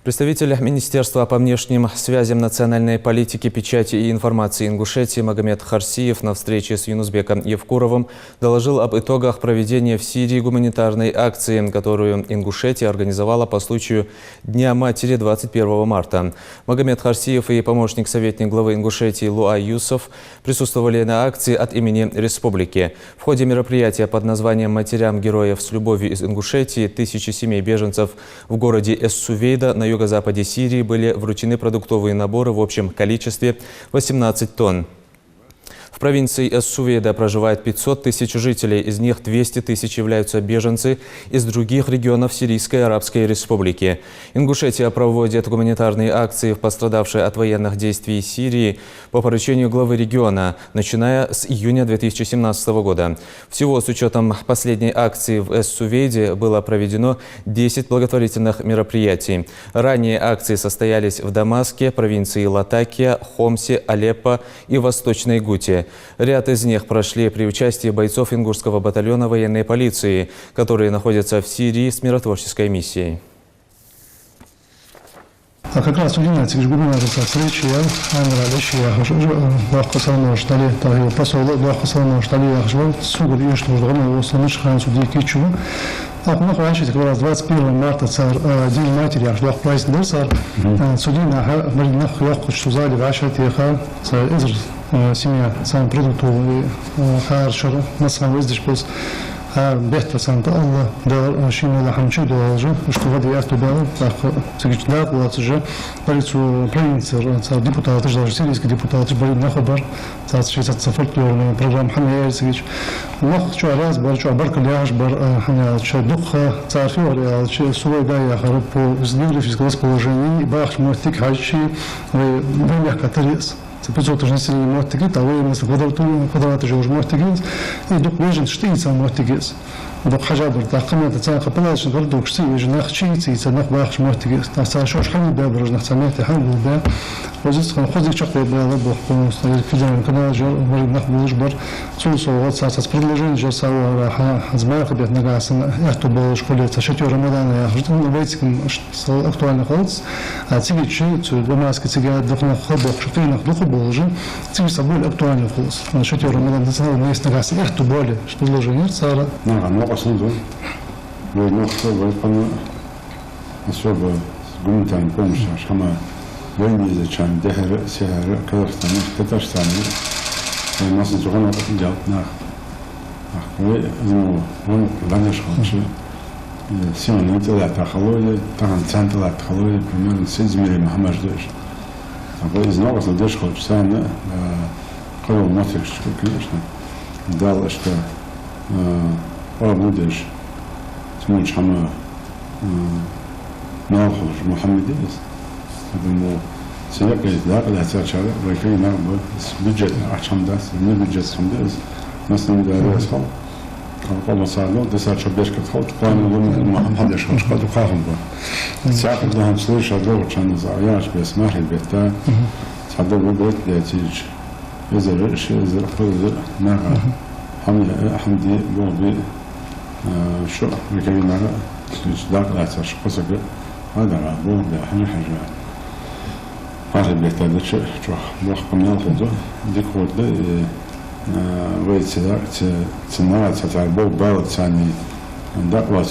Представитель Министерства по внешним связям национальной политики, печати и информации Ингушетии Магомед Харсиев на встрече с Юнусбеком Евкуровым доложил об итогах проведения в Сирии гуманитарной акции, которую Ингушетия организовала по случаю Дня матери 21 марта. Магомед Харсиев и помощник-советник главы Ингушетии Луай Юсов присутствовали на акции от имени республики. В ходе мероприятия под названием «Матерям героев с любовью» из Ингушетии тысячи семей беженцев в городе Эс-Сувейда на юго-западе Сирии были вручены продуктовые наборы в общем количестве 18 тонн. В провинции Эс-Сувейда проживает 500 тысяч жителей, из них 200 тысяч являются беженцы из других регионов Сирийской Арабской Республики. Ингушетия проводит гуманитарные акции в пострадавшей от военных действий Сирии по поручению главы региона, начиная с июня 2017 года. Всего с учетом последней акции в Эс-Сувейде было проведено 10 благотворительных мероприятий. Ранее акции состоялись в Дамаске, провинции Латакия, Хомсе, Алеппо и Восточной Гуте. Ряд из них прошли при участии бойцов Ингушского батальона военной полиции, которые находятся в Сирии с миротворческой миссией. Как раз удивляется, что губернатор встречи, я Андрей я легко сравнил, что ли, посол легко сравнил, что ли, я жил, сугубо и что же, он слышал, что судьи кичу. А мы раньше, как раз 21 марта, День матери, я жил праздник, судьи на Маринах, я хочу зали, ваша теха, семья, сам продуктовый, хорошо, на самом деле, что бехтер санта Аллах дал шинела хамчу доложу, что воды я туда так секретарь вот уже полицию провинции депутаты сирийский депутат был на хабар соответственно фольклорная программа Хамия Севич но что раз был что баркаляж бар ханя что духа царфиор что свой да я по географическому расположению бахш мостик хачи в Якатерис. Записывают уже население Мортигис, а вы вместо квадрата же уже Мортигис, и дух вежен штица Мортигис. Дух хажабр, так команда царка палачный городок штица, вежен нахчица и царнах бахш Мортигис. На царшош хани беброж, на царнах хани беб. Возит ходит чахлый беброж, бог полностью федеральный канал жер, может нах булышбар. Сулсо вот с предложением жер саура змея хабет нагасан. Я то был в школе, это шатер Рамадана, я жду на бейтиком актуальных холодц. А цигит чуют, домаски цигат духнах хабок, шутейнах духу же цифр собой актуальный вопрос. Насчет Рамадан национального места гаса. Я то более, что предложение цара. Ну, посмотрим. Ну, что особо гуманитарной помощи, шама войны изучаем, дехер, сехер, Казахстане, Татарстане. У нас другого делать на. Вы, ну, он раньше хочет. Сегодня это тахалоли, там центр тахалоли, примерно 7 миллионов Мухаммадович. Из нового задержки хочется на колу матричку, конечно. Дало, что будешь смочь хама нахуж Мухаммадис. Поэтому сегодня да, когда царчара, вайфай на бюджет, ачамдас, не бюджет самдас, нас не дает схал. Колу сало, десять бешка схал, план Мухаммадиш хошка духахом был. Царь да слышал, что чан заяш без махи бета. Садо будет лететь. Из-за что на хамди боби شو ركبنا داق لا تش قصق هذا بو ده حنا حاجه هذا بيحتاج شو وقت من الخوض ديك ود ويت تنات تاع بو بالت ثاني داق لا تش